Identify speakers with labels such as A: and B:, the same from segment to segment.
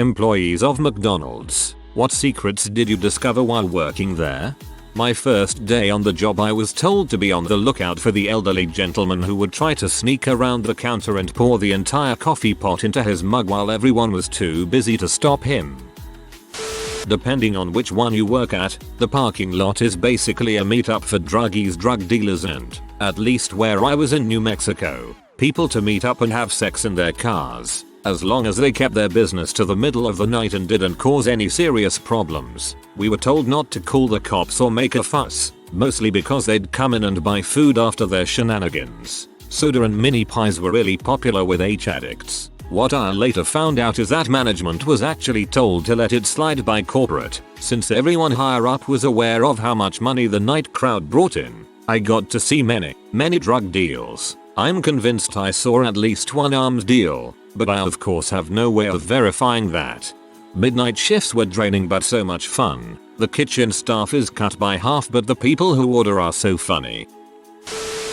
A: Employees of McDonald's, what secrets did you discover while working there? My first day on the job I was told to be on the lookout for the elderly gentleman who would try to sneak around the counter and pour the entire coffee pot into his mug while everyone was too busy to stop him. Depending on which one you work at, the parking lot is basically a meetup for druggies, drug dealers, and, at least where I was in New Mexico, people to meet up and have sex in their cars, as long as they kept their business to the middle of the night and didn't cause any serious problems. We were told not to call the cops or make a fuss, mostly because they'd come in and buy food after their shenanigans. Soda and mini pies were really popular with H-addicts. What I later found out is that management was actually told to let it slide by corporate, since everyone higher up was aware of how much money the night crowd brought in. I got to see many drug deals. I'm convinced I saw at least one arms deal, but I of course have no way of verifying that. Midnight shifts were draining but so much fun. The kitchen staff is cut by half but the people who order are so funny.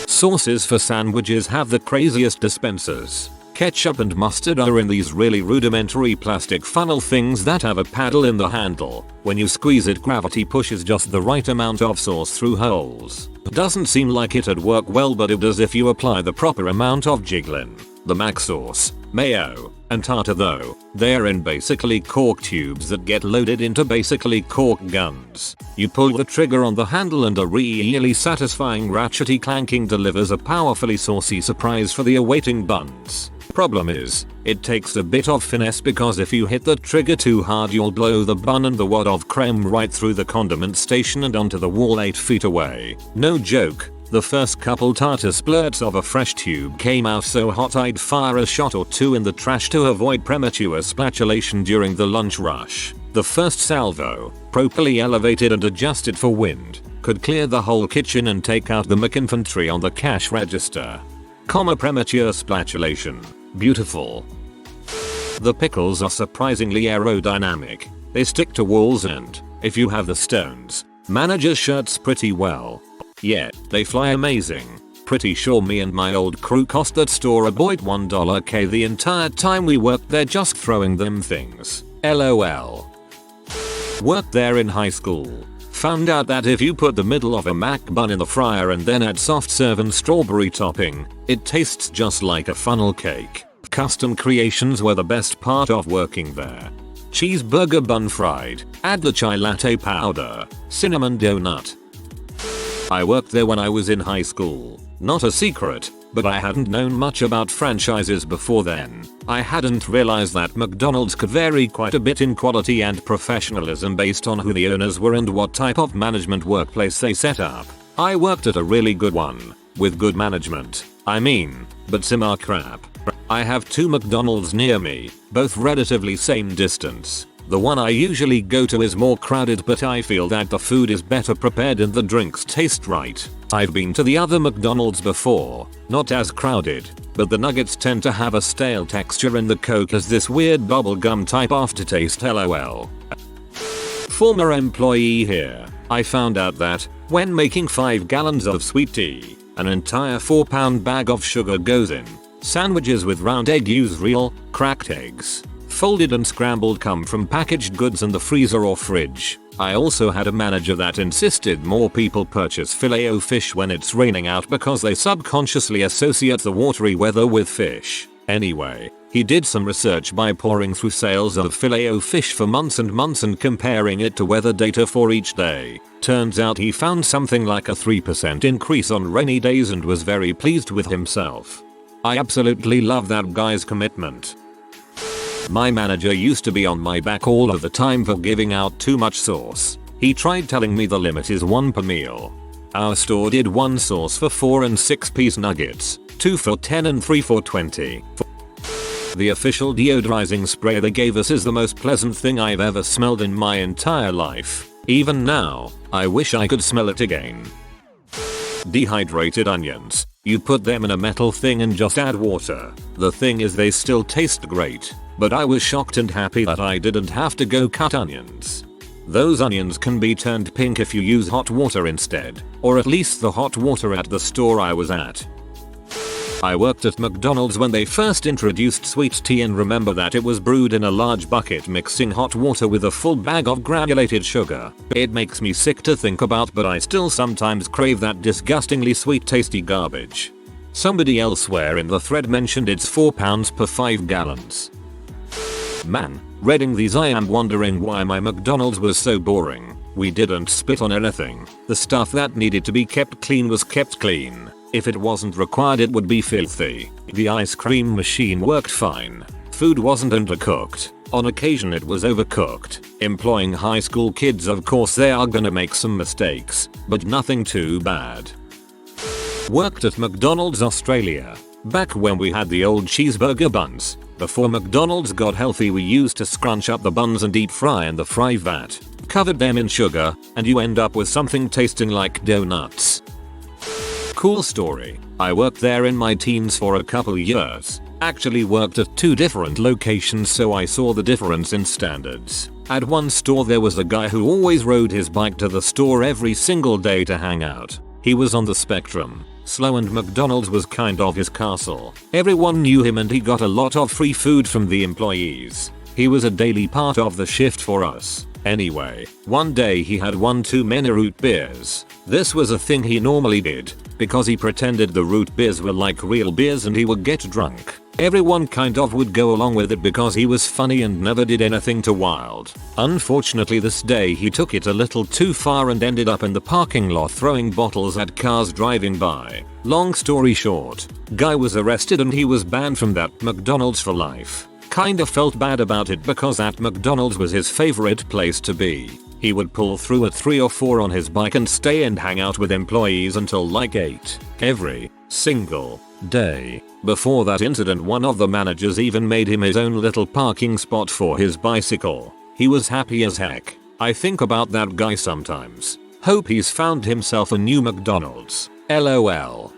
A: Sauces for sandwiches have the craziest dispensers. Ketchup and mustard are in these really rudimentary plastic funnel things that have a paddle in the handle. When you squeeze it, gravity pushes just the right amount of sauce through holes. Doesn't seem like it'd work well, but it does if you apply the proper amount of jiggling. The mac sauce, mayo, and tartar though, they're in basically cork tubes that get loaded into basically cork guns. You pull the trigger on the handle and a really satisfying ratchety clanking delivers a powerfully saucy surprise for the awaiting buns. Problem is, it takes a bit of finesse because if you hit the trigger too hard you'll blow the bun and the wad of creme right through the condiment station and onto the wall 8 feet away. No joke. The first couple tartar splurts of a fresh tube came out so hot I'd fire a shot or two in the trash to avoid premature splatulation during the lunch rush. The first salvo, properly elevated and adjusted for wind, could clear the whole kitchen and take out the McInfantry on the cash register. Premature splatulation. Beautiful. The pickles are surprisingly aerodynamic. They stick to walls and, if you have the stones, manage your shirts pretty well. Yeah, they fly amazing. Pretty sure me and my old crew cost that store about $1k the entire time we worked there just throwing them things. LOL. Worked there in high school. Found out that if you put the middle of a Mac bun in the fryer and then add soft serve and strawberry topping, it tastes just like a funnel cake. Custom creations were the best part of working there. Cheeseburger bun fried, add the chai latte powder, cinnamon donut. I worked there when I was in high school. Not a secret, but I hadn't known much about franchises before then. I hadn't realized that McDonald's could vary quite a bit in quality and professionalism based on who the owners were and what type of management workplace they set up. I worked at a really good one, with good management. I mean, but some crap. I have 2 McDonald's near me, both relatively same distance. The one I usually go to is more crowded, but I feel that the food is better prepared and the drinks taste right. I've been to the other McDonald's before, not as crowded, but the nuggets tend to have a stale texture and the Coke has this weird bubblegum type aftertaste. LOL. Former employee here. I found out that, when making 5 gallons of sweet tea, an entire 4-pound bag of sugar goes in. Sandwiches with round egg use real, cracked eggs. Folded and scrambled come from packaged goods in the freezer or fridge. I also had a manager that insisted more people purchase filet-o-fish when it's raining out because they subconsciously associate the watery weather with fish. Anyway, he did some research by pouring through sales of filet-o-fish for months and months and comparing it to weather data for each day. Turns out he found something like a 3% increase on rainy days and was very pleased with himself. I absolutely love that guy's commitment. My manager used to be on my back all of the time for giving out too much sauce. He tried telling me the limit is 1 per meal. Our store did 1 sauce for 4 and 6 piece nuggets, 2 for 10 and 3 for 20. The official deodorizing spray they gave us is the most pleasant thing I've ever smelled in my entire life. Even now, I wish I could smell it again. Dehydrated onions. You put them in a metal thing and just add water. The thing is they still taste great, but I was shocked and happy that I didn't have to go cut onions. Those onions can be turned pink if you use hot water instead, or at least the hot water at the store I was at. I worked at McDonald's when they first introduced sweet tea and remember that it was brewed in a large bucket mixing hot water with a full bag of granulated sugar. It makes me sick to think about, but I still sometimes crave that disgustingly sweet tasty garbage. Somebody elsewhere in the thread mentioned it's £4 per 5 gallons. Man, reading these I am wondering why my McDonald's was so boring. We didn't spit on anything. The stuff that needed to be kept clean was kept clean. If it wasn't required it would be filthy. The ice cream machine worked fine. Food wasn't undercooked. On occasion it was overcooked. Employing high school kids, of course they are gonna make some mistakes, but nothing too bad. Worked at McDonald's Australia. Back when we had the old cheeseburger buns. Before McDonald's got healthy we used to scrunch up the buns and deep fry in the fry vat. Covered them in sugar, and you end up with something tasting like donuts. Cool story. I worked there in my teens for a couple years. Actually worked at 2 different locations, so I saw the difference in standards. At one store there was a guy who always rode his bike to the store every single day to hang out. He was on the spectrum. Slow, and McDonald's was kind of his castle. Everyone knew him and he got a lot of free food from the employees. He was a daily part of the shift for us. Anyway, one day he had one too many root beers. This was a thing he normally did, because he pretended the root beers were like real beers and he would get drunk. Everyone kind of would go along with it because he was funny and never did anything too wild. Unfortunately this day he took it a little too far and ended up in the parking lot throwing bottles at cars driving by. Long story short, guy was arrested and he was banned from that McDonald's for life. Kinda felt bad about it because that McDonald's was his favorite place to be. He would pull through at 3 or 4 on his bike and stay and hang out with employees until like 8 every single day. Before that incident one of the managers even made him his own little parking spot for his bicycle. He was happy as heck. I think about that guy sometimes. Hope he's found himself a new McDonald's. LOL.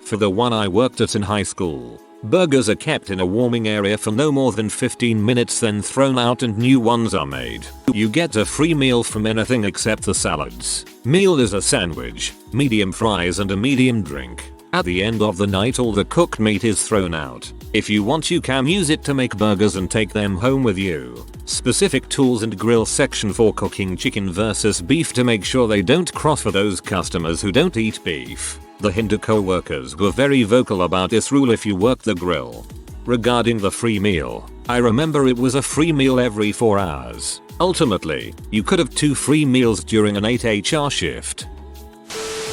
A: For the one I worked at in high school. Burgers are kept in a warming area for no more than 15 minutes, then thrown out and new ones are made. You get a free meal from anything except the salads. Meal is a sandwich, medium fries and a medium drink. At the end of the night all the cooked meat is thrown out. If you want you can use it to make burgers and take them home with you. Specific tools and grill section for cooking chicken versus beef to make sure they don't cross for those customers who don't eat beef. The Hindu co-workers were very vocal about this rule if you work the grill. Regarding the free meal, I remember it was a free meal every 4 hours. Ultimately, you could have 2 free meals during an 8-hour shift.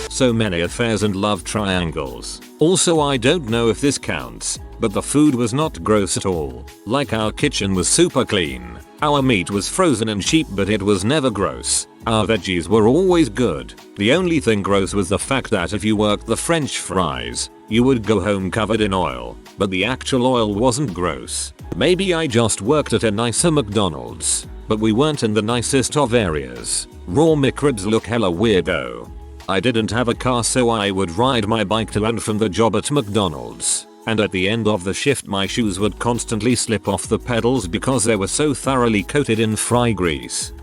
A: So many affairs and love triangles. Also I don't know if this counts, but the food was not gross at all. Like our kitchen was super clean. Our meat was frozen and cheap but it was never gross. Our veggies were always good. The only thing gross was the fact that if you worked the french fries, you would go home covered in oil, but the actual oil wasn't gross. Maybe I just worked at a nicer McDonald's, but we weren't in the nicest of areas. Raw McRibs look hella weirdo. I didn't have a car so I would ride my bike to and from the job at McDonald's. And at the end of the shift my shoes would constantly slip off the pedals because they were so thoroughly coated in fry grease.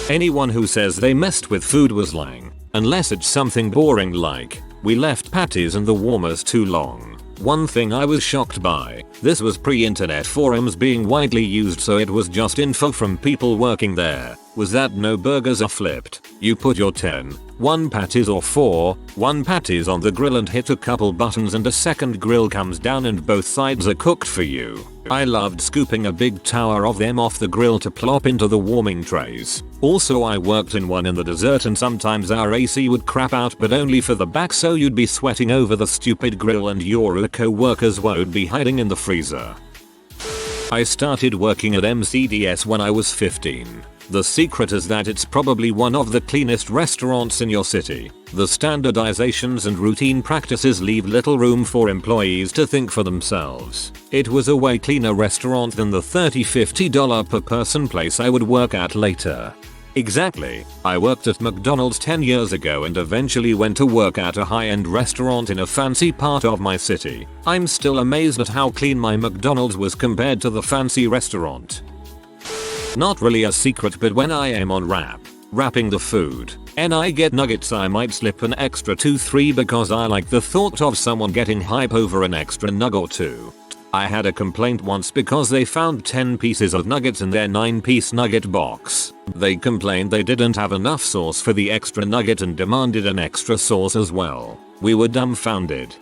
A: Anyone who says they messed with food was lying, unless it's something boring like, we left patties in the warmers too long. One thing I was shocked by, this was pre-internet forums being widely used so it was just info from people working there, was that no burgers are flipped. You put your 10, 1 patties or 4, 1 patties on the grill and hit a couple buttons and a second grill comes down and both sides are cooked for you. I loved scooping a big tower of them off the grill to plop into the warming trays. Also I worked in one in the desert and sometimes our AC would crap out but only for the back so you'd be sweating over the stupid grill and your co-workers would be hiding in the freezer. I started working at McDonald's when I was 15. The secret is that it's probably one of the cleanest restaurants in your city. The standardizations and routine practices leave little room for employees to think for themselves. It was a way cleaner restaurant than the $30-50 per person place I would work at later. Exactly. I worked at McDonald's 10 years ago and eventually went to work at a high-end restaurant in a fancy part of my city. I'm still amazed at how clean my McDonald's was compared to the fancy restaurant. Not really a secret, but when I am on wrapping the food, And I get nuggets, I might slip an extra 2-3 because I like the thought of someone getting hype over an extra nug or 2. I had a complaint once because they found 10 pieces of nuggets in their 9-piece nugget box. They complained they didn't have enough sauce for the extra nugget and demanded an extra sauce as well. We were dumbfounded.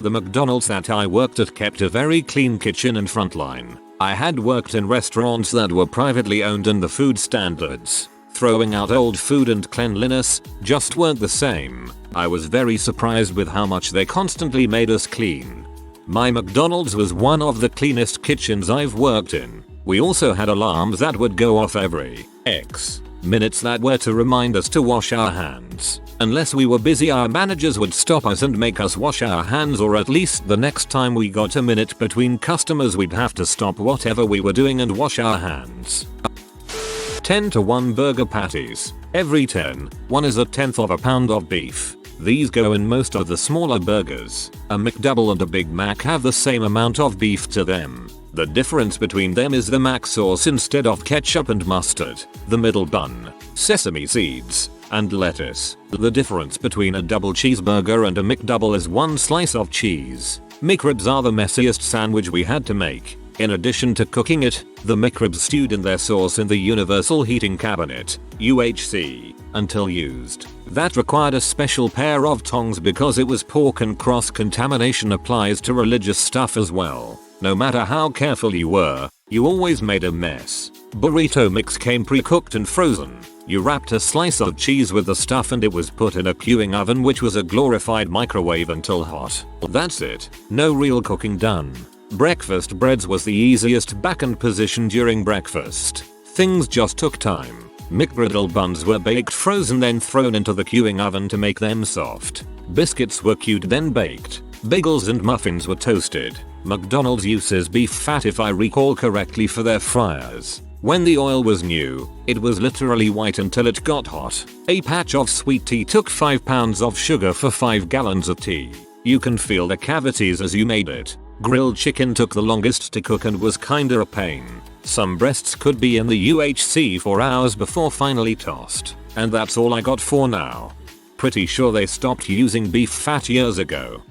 A: The McDonald's that I worked at kept a very clean kitchen and front line. I had worked in restaurants that were privately owned and the food standards, throwing out old food and cleanliness, just weren't the same. I was very surprised with how much they constantly made us clean. My McDonald's was one of the cleanest kitchens I've worked in. We also had alarms that would go off every X minutes that were to remind us to wash our hands. Unless we were busy, our managers would stop us and make us wash our hands, or at least the next time we got a minute between customers we'd have to stop whatever we were doing and wash our hands. 10 to 1 burger patties. Every 10, 1 is a tenth of a pound of beef. These go in most of the smaller burgers. A McDouble and a Big Mac have the same amount of beef to them. The difference between them is the Mac sauce instead of ketchup and mustard, the middle bun, sesame seeds, and lettuce. The difference between a double cheeseburger and a McDouble is 1 slice of cheese. McRibs are the messiest sandwich we had to make. In addition to cooking it, the McRibs stewed in their sauce in the Universal Heating Cabinet, UHC, until used. That required a special pair of tongs because it was pork, and cross-contamination applies to religious stuff as well. No matter how careful you were, you always made a mess. Burrito mix came pre-cooked and frozen. You wrapped a slice of cheese with the stuff and it was put in a queuing oven, which was a glorified microwave until hot. That's it. No real cooking done. Breakfast breads was the easiest back-end position during breakfast. Things just took time. McGriddle buns were baked frozen then thrown into the queuing oven to make them soft. Biscuits were queued then baked. Bagels and muffins were toasted. McDonald's uses beef fat, if I recall correctly, for their fryers. When the oil was new, it was literally white until it got hot. A patch of sweet tea took 5 pounds of sugar for 5 gallons of tea. You can feel the cavities as you made it. Grilled chicken took the longest to cook and was kinda a pain. Some breasts could be in the UHC for hours before finally tossed. And that's all I got for now. Pretty sure they stopped using beef fat years ago.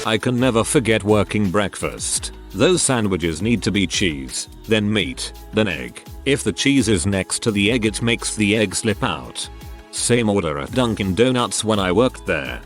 A: I can never forget working breakfast. Those sandwiches need to be cheese, then meat, then egg. If the cheese is next to the egg, it makes the egg slip out. Same order at Dunkin' Donuts when I worked there.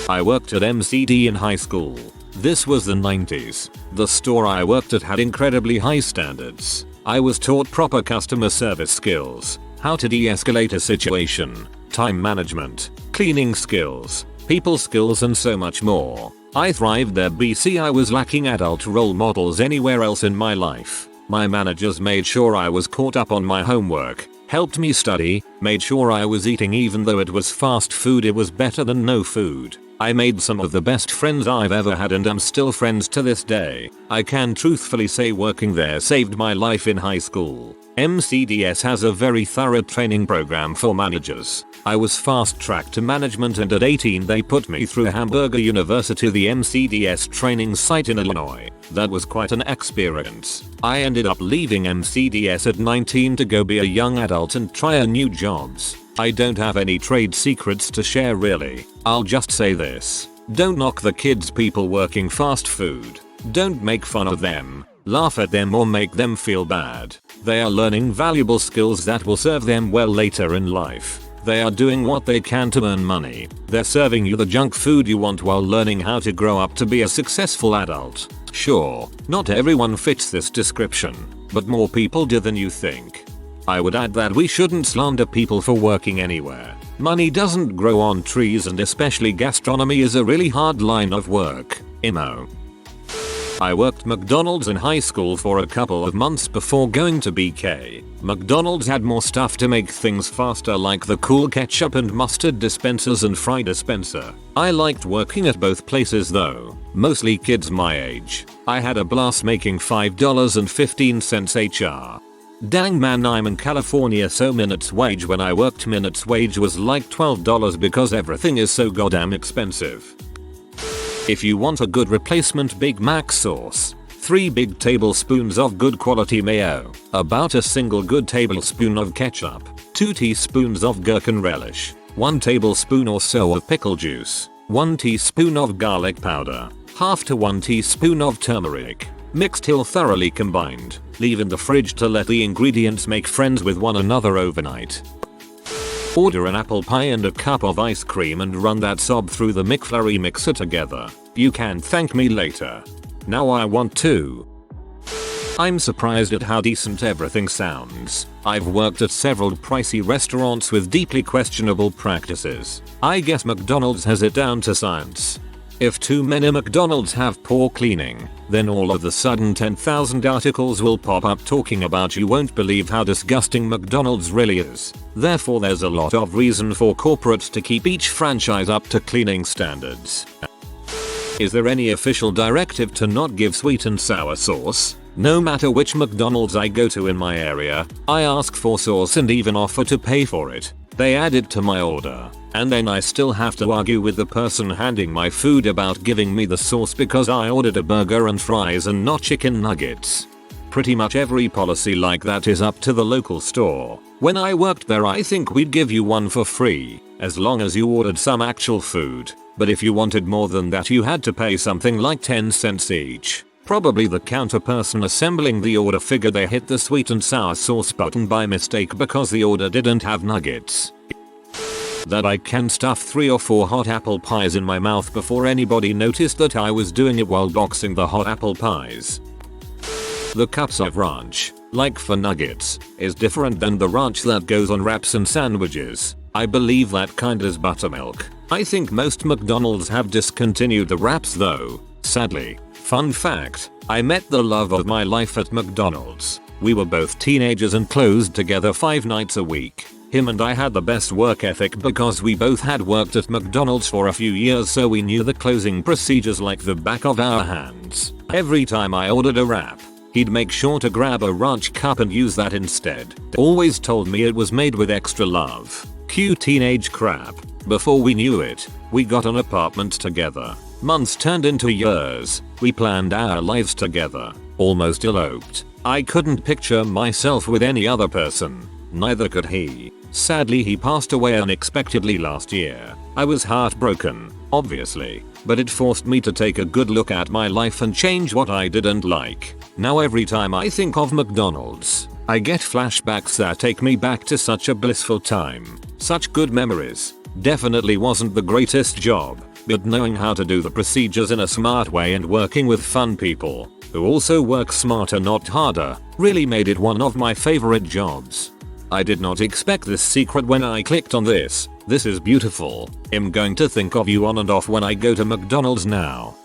A: I worked at MCD in high school. This was the 90s. The store I worked at had incredibly high standards. I was taught proper customer service skills, how to de-escalate a situation, time management, cleaning skills, people skills, and so much more. I thrived there. BC, I was lacking adult role models anywhere else in my life. My managers made sure I was caught up on my homework, helped me study, made sure I was eating even though it was fast food. It was better than no food. I made some of the best friends I've ever had and am still friends to this day. I can truthfully say working there saved my life in high school. MCDS has a very thorough training program for managers. I was fast-tracked to management and at 18 they put me through Hamburger University, the MCDS training site in Illinois. That was quite an experience. I ended up leaving MCDS at 19 to go be a young adult and try a new jobs. I don't have any trade secrets to share really. I'll just say this. Don't knock the kids, people working fast food. Don't make fun of them, laugh at them, or make them feel bad. They are learning valuable skills that will serve them well later in life. They are doing what they can to earn money. They're serving you the junk food you want while learning how to grow up to be a successful adult. Sure, not everyone fits this description, but more people do than you think. I would add that we shouldn't slander people for working anywhere. Money doesn't grow on trees, and especially gastronomy is a really hard line of work. Imo. I worked McDonald's in high school for a couple of months before going to BK. McDonald's had more stuff to make things faster, like the cool ketchup and mustard dispensers and fry dispenser. I liked working at both places though. Mostly kids my age. I had a blast making $5.15 HR. Dang man, I'm in California, so minutes wage when I worked minutes wage was like $12 because everything is so goddamn expensive. If you want a good replacement Big Mac sauce, 3 big tablespoons of good quality mayo, about a single good tablespoon of ketchup, 2 teaspoons of gherkin relish, 1 tablespoon or so of pickle juice, 1 teaspoon of garlic powder, half to 1 teaspoon of turmeric. Mix till thoroughly combined. Leave in the fridge to let the ingredients make friends with one another overnight. Order an apple pie and a cup of ice cream and run that sob through the McFlurry mixer together. You can thank me later. Now I want to. I'm surprised at how decent everything sounds. I've worked at several pricey restaurants with deeply questionable practices. I guess McDonald's has it down to science. If too many McDonald's have poor cleaning, then all of a sudden 10,000 articles will pop up talking about you won't believe how disgusting McDonald's really is. Therefore there's a lot of reason for corporates to keep each franchise up to cleaning standards. Is there any official directive to not give sweet and sour sauce? No matter which McDonald's I go to in my area, I ask for sauce and even offer to pay for it. They add it to my order, and then I still have to argue with the person handing my food about giving me the sauce because I ordered a burger and fries and not chicken nuggets. Pretty much every policy like that is up to the local store. When I worked there I think we'd give you one for free, as long as you ordered some actual food, but if you wanted more than that you had to pay something like 10 cents each. Probably the counter person assembling the order figured they hit the sweet and sour sauce button by mistake because the order didn't have nuggets. That I can stuff 3 or 4 hot apple pies in my mouth before anybody noticed that I was doing it while boxing the hot apple pies. The cups of ranch, like for nuggets, is different than the ranch that goes on wraps and sandwiches. I believe that kind is buttermilk. I think most McDonald's have discontinued the wraps though, sadly. Fun fact, I met the love of my life at McDonald's. We were both teenagers and closed together 5 nights a week. Him and I had the best work ethic because we both had worked at McDonald's for a few years, so we knew the closing procedures like the back of our hands. Every time I ordered a wrap, he'd make sure to grab a ranch cup and use that instead. Always told me it was made with extra love. Cute teenage crap. Before we knew it, we got an apartment together. Months turned into years. We planned our lives together. Almost eloped. I couldn't picture myself with any other person. Neither could he. Sadly, he passed away unexpectedly last year. I was heartbroken, obviously, but it forced me to take a good look at my life and change what I didn't like. Now every time I think of McDonald's, I get flashbacks that take me back to such a blissful time. Such good memories. Definitely wasn't the greatest job, but knowing how to do the procedures in a smart way and working with fun people, who also work smarter not harder, really made it one of my favorite jobs. I did not expect this secret when I clicked on this. This is beautiful. I'm going to think of you on and off when I go to McDonald's now.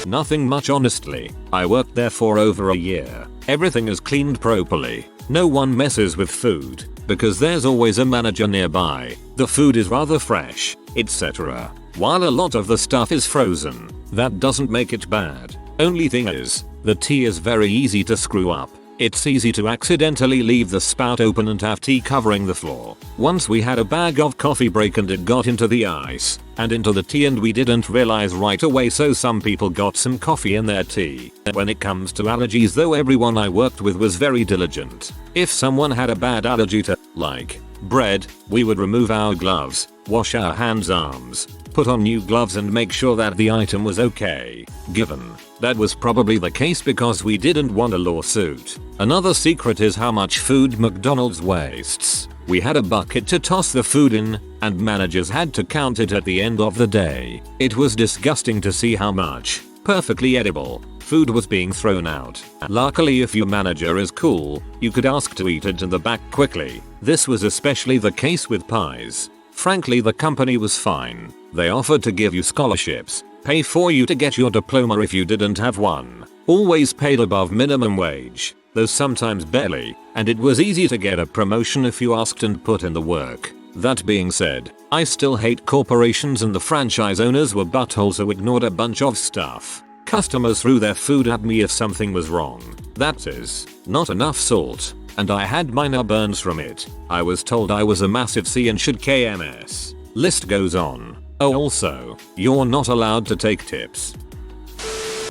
A: Nothing much honestly. I worked there for over a year. Everything is cleaned properly. No one messes with food, because there's always a manager nearby. The food is rather fresh, etc. While a lot of the stuff is frozen, that doesn't make it bad. Only thing is, the tea is very easy to screw up. It's easy to accidentally leave the spout open and have tea covering the floor. Once we had a bag of coffee break and it got into the ice and into the tea and we didn't realize right away, so some people got some coffee in their tea. When it comes to allergies though, everyone I worked with was very diligent. If someone had a bad allergy to, like, bread, we would remove our gloves, wash our hands, arms, put on new gloves and make sure that the item was okay. Given that was probably the case because we didn't want a lawsuit. Another secret is how much food McDonald's wastes. We had a bucket to toss the food in, and managers had to count it at the end of the day. It was disgusting to see how much perfectly edible food was being thrown out. Luckily, if your manager is cool, you could ask to eat it in the back quickly. This was especially the case with pies. Frankly, the company was fine. They offered to give you scholarships, pay for you to get your diploma if you didn't have one, always paid above minimum wage, though sometimes barely, and it was easy to get a promotion if you asked and put in the work. That being said, I still hate corporations, and the franchise owners were buttholes who ignored a bunch of stuff. Customers threw their food at me if something was wrong. That is, not enough salt, and I had minor burns from it. I was told I was a massive C and should KMS. List goes on. Oh, also, you're not allowed to take tips.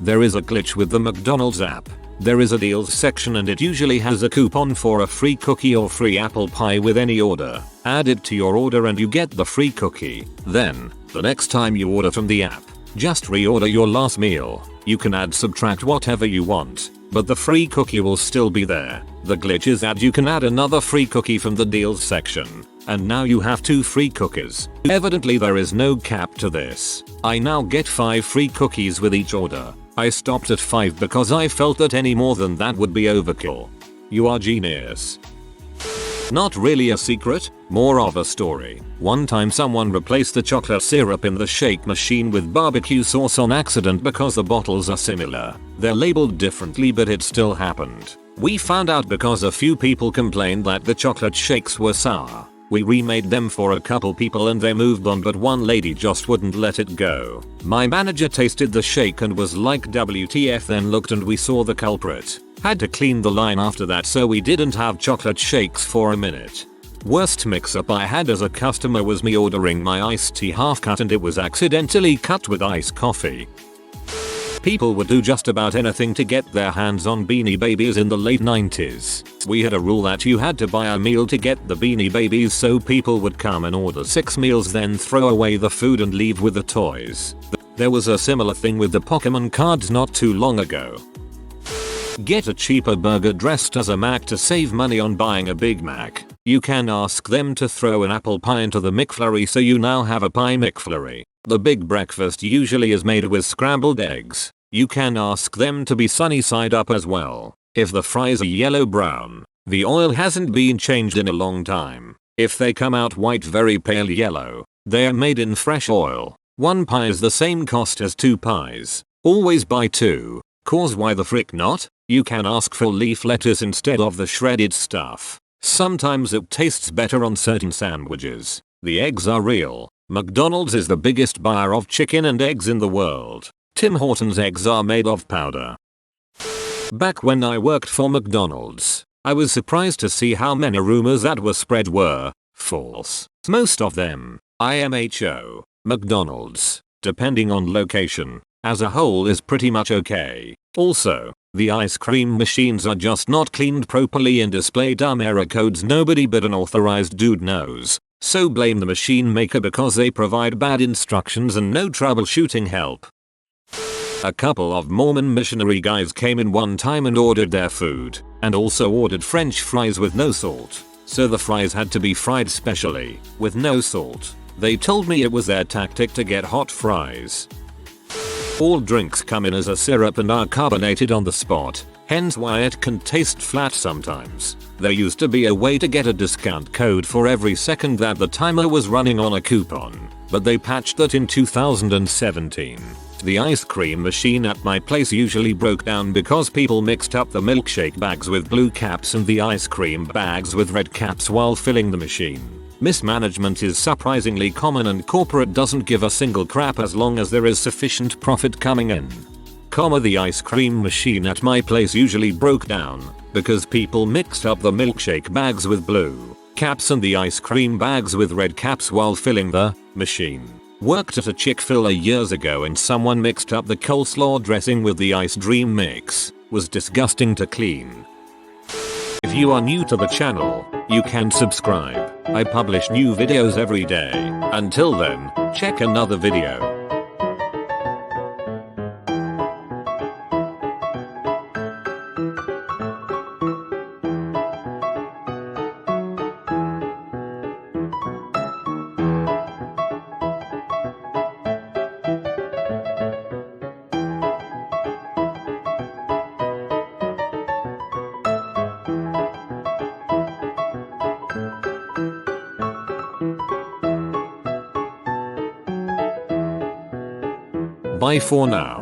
A: There is a glitch with the McDonald's app. There is a deals section and it usually has a coupon for a free cookie or free apple pie with any order. Add it to your order and you get the free cookie. Then, the next time you order from the app, just reorder your last meal. You can add subtract whatever you want, but the free cookie will still be there. The glitch is that you can add another free cookie from the deals section. And now you have 2 free cookies. Evidently there is no cap to this. I now get 5 free cookies with each order. I stopped at 5 because I felt that any more than that would be overkill. You are genius. Not really a secret, more of a story. One time someone replaced the chocolate syrup in the shake machine with barbecue sauce on accident because the bottles are similar. They're labeled differently but it still happened. We found out because a few people complained that the chocolate shakes were sour. We remade them for a couple people and they moved on, but one lady just wouldn't let it go. My manager tasted the shake and was like WTF, then looked and we saw the culprit. Had to clean the line after that so we didn't have chocolate shakes for a minute. Worst mix-up I had as a customer was me ordering my iced tea half cut and it was accidentally cut with iced coffee. People would do just about anything to get their hands on Beanie Babies in the late 90s. We had a rule that you had to buy a meal to get the Beanie Babies, so people would come and order 6 meals then throw away the food and leave with the toys. There was a similar thing with the Pokemon cards not too long ago. Get a cheaper burger dressed as a Mac to save money on buying a Big Mac. You can ask them to throw an apple pie into the McFlurry so you now have a pie McFlurry. The big breakfast usually is made with scrambled eggs. You can ask them to be sunny side up as well. If the fries are yellow brown, the oil hasn't been changed in a long time. If they come out white very pale yellow, they are made in fresh oil. 1 pie is the same cost as 2 pies. Always buy 2. Cause why the frick not? You can ask for leaf lettuce instead of the shredded stuff. Sometimes it tastes better on certain sandwiches. The eggs are real. McDonald's is the biggest buyer of chicken and eggs in the world. Tim Hortons eggs are made of powder. Back when I worked for McDonald's, I was surprised to see how many rumors that were spread were false. Most of them, IMHO, McDonald's, depending on location, as a whole is pretty much okay. Also, the ice cream machines are just not cleaned properly and display dumb error codes nobody but an authorized dude knows. So blame the machine maker because they provide bad instructions and no troubleshooting help. A couple of Mormon missionary guys came in one time and ordered their food, and also ordered French fries with no salt. So the fries had to be fried specially, with no salt. They told me it was their tactic to get hot fries. All drinks come in as a syrup and are carbonated on the spot, hence why it can taste flat sometimes. There used to be a way to get a discount code for every second that the timer was running on a coupon, but they patched that in 2017. The ice cream machine at my place usually broke down because people mixed up the milkshake bags with blue caps and the ice cream bags with red caps while filling the machine. Mismanagement is surprisingly common and corporate doesn't give a single crap as long as there is sufficient profit coming in. The ice cream machine at my place usually broke down because people mixed up the milkshake bags with blue caps and the ice cream bags with red caps while filling the machine. Worked at a Chick-fil-A years ago and someone mixed up the coleslaw dressing with the ice dream mix. Was disgusting to clean. If you are new to the channel, you can subscribe. I publish new videos every day. Until then, check another video. Bye for now.